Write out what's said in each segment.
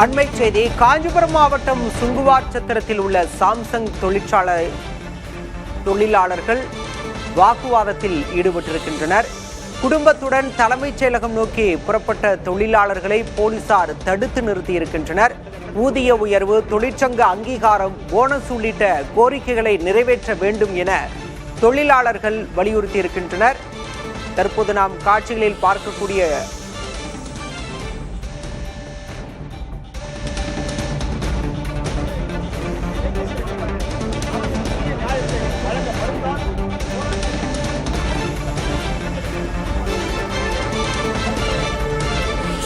அண்மை செய்தி. காஞ்சிபுரம் மாவட்டம் சுங்குவார்சத்திரத்தில் உள்ள சாம்சங் தொழிற்சாலை தொழிலாளர்கள் வாக்குவாதத்தில் ஈடுபட்டிருக்கின்றனர். குடும்பத்துடன் தலைமைச் செயலகம் நோக்கி புறப்பட்ட தொழிலாளர்களை போலீசார் தடுத்து நிறுத்தியிருக்கின்றனர். ஊதிய உயர்வு, தொழிற்சங்க அங்கீகாரம், போனஸ் உள்ளிட்ட கோரிக்கைகளை நிறைவேற்ற வேண்டும் என தொழிலாளர்கள் வலியுறுத்தியிருக்கின்றனர். தற்போது நாம் காட்சிகளில் பார்க்கக்கூடிய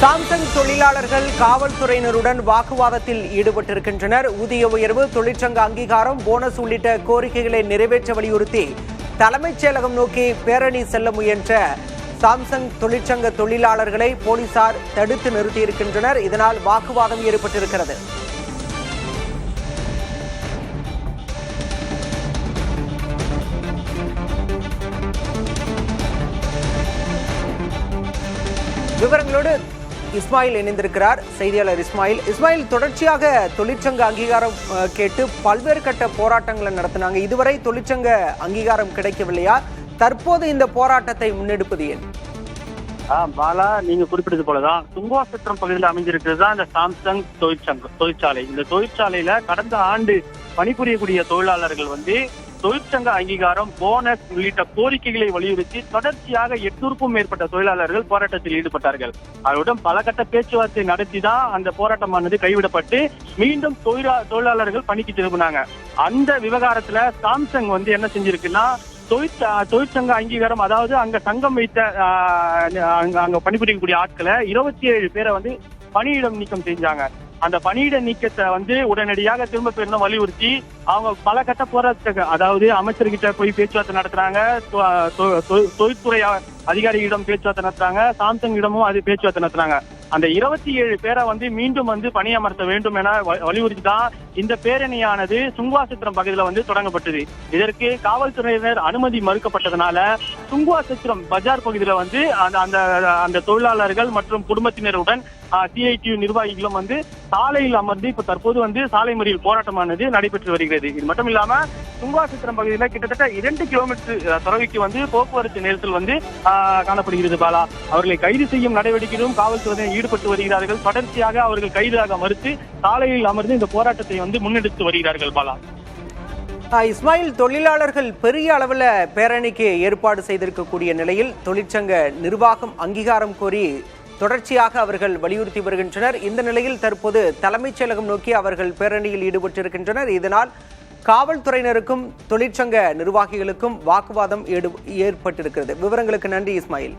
சாம்சங் தொழிலாளர்கள் காவல்துறையினருடன் வாக்குவாதத்தில் ஈடுபட்டிருக்கின்றனர். ஊதிய உயர்வு, தொழிற்சங்க அங்கீகாரம், போனஸ் உள்ளிட்ட கோரிக்கைகளை நிறைவேற்ற வலியுறுத்தி தலைமைச் செயலகம் நோக்கி பேரணி செல்ல முயன்ற சாம்சங் தொழிற்சங்க தொழிலாளர்களை போலீசார் தடுத்து நிறுத்தியிருக்கின்றனர். இதனால் வாக்குவாதம் ஏற்பட்டிருக்கிறது. விவரங்களோடு இஸ்மாயில் இணைந்திருக்கிறார். செய்தியாளர் இஸ்மாயில், தொடர்ச்சியாக தொழிற்சங்க அங்கீகாரம் கேட்டு பல்வேறு கட்ட போராட்டங்களை நடத்தினாங்க. இதுவரை தொழிற்சங்க அங்கீகாரம் கிடைக்கவில்லையா? தற்போது இந்த போராட்டத்தை முன்னெடுப்பது ஏன்? பாலா, நீங்க குறிப்பிட்டது போலதான் சுங்குவார்சத்திரம் பகுதியில் அமைஞ்சிருக்கிறது தான் இந்த சாம்சங் தொழிற்சாலை. இந்த தொழிற்சாலையில கடந்த ஆண்டு பணிபுரியக்கூடிய தொழிலாளர்கள் தொழிற்சங்க அங்கீகாரம், போனஸ் உள்ளிட்ட கோரிக்கைகளை வலியுறுத்தி தொடர்ச்சியாக 800க்கும் மேற்பட்ட தொழிலாளர்கள் போராட்டத்தில் ஈடுபட்டார்கள். அவருடன் பல கட்ட பேச்சுவார்த்தை நடத்தி தான் அந்த போராட்டமானது கைவிடப்பட்டு மீண்டும் தொழிலாளர்கள் பணிக்கு திரும்பினாங்க. அந்த விவகாரத்துல சாம்சங் என்ன செஞ்சிருக்குன்னா, தொழிற்சங்க அங்கீகாரம், அதாவது அங்க சங்கம் வைத்த அங்க பணிபுரியக்கூடிய ஆட்களை 27 பேரை பணியிடம் நீக்கம் செஞ்சாங்க. அந்த பணியிட நீக்கத்தை உடனடியாக திரும்ப பெறணும் வலியுறுத்தி அவங்க பல கட்ட போராட்டத்துக்கு, அதாவது அமைச்சர்கிட்ட போய் பேச்சுவார்த்தை நடத்துறாங்க, தொழில்துறை அதிகாரிகளிடம் பேச்சுவார்த்தை நடத்துறாங்க, சாம்சங் இடமும் அது பேச்சுவார்த்தை நடத்துறாங்க. அந்த 27 பேரை மீண்டும் பணியமர்த்த வேண்டும் என வலியுறுத்தி தான் இந்த பேரணியானது சுங்குவார்சத்திரம் பகுதியில தொடங்கப்பட்டது. இதற்கு காவல்துறையினர் அனுமதி மறுக்கப்பட்டதனால சுங்குவார்சத்திரம் பஜார் பகுதியில அந்த தொழிலாளர்கள் மற்றும் குடும்பத்தினருடன் சிஐடியு நிர்வாகிகளும் சாலையில் அமர்ந்து இப்ப தற்போது சாலை மறியல் போராட்டமானது நடைபெற்று வருகிறது. இது மட்டும் இல்லாம சுங்குவார்சத்திரம் பகுதியில கிட்டத்தட்ட 2 கிலோமீட்டர் தொலைவுக்கு போக்குவரத்து நெரிசல் காணப்படுகிறது. பாலா, அவர்களை கைது செய்யும் நடவடிக்கையிலும் காவல்துறையினர் ஈடுபட்டு வருகிறார்கள். தொடர்ச்சியாக அவர்கள் கைதாக மறுத்து சாலையில் அமர்ந்து இந்த போராட்டத்தை முன்னெடுத்து வருகிறார்கள். பாலா, இஸ்மாயில், தொழிலாளர்கள் பெரிய அளவில் பேரணிக்கு ஏற்பாடு செய்திருக்கக்கூடிய நிலையில் தொழிற்சங்க நிர்வாகம் அங்கீகாரம் கோரி தொடர்ச்சியாக அவர்கள் வலியுறுத்தி வருகின்றனர். இந்த நிலையில் தற்போது தலைமைச் செயலகம் நோக்கி அவர்கள் பேரணியில் ஈடுபட்டிருக்கின்றனர். இதனால் காவல்துறையினருக்கும் தொழிற்சங்க நிர்வாகிகளுக்கும் வாக்குவாதம் ஏற்பட்டிருக்கிறது. விவரங்களுக்கு நன்றி இஸ்மாயில்.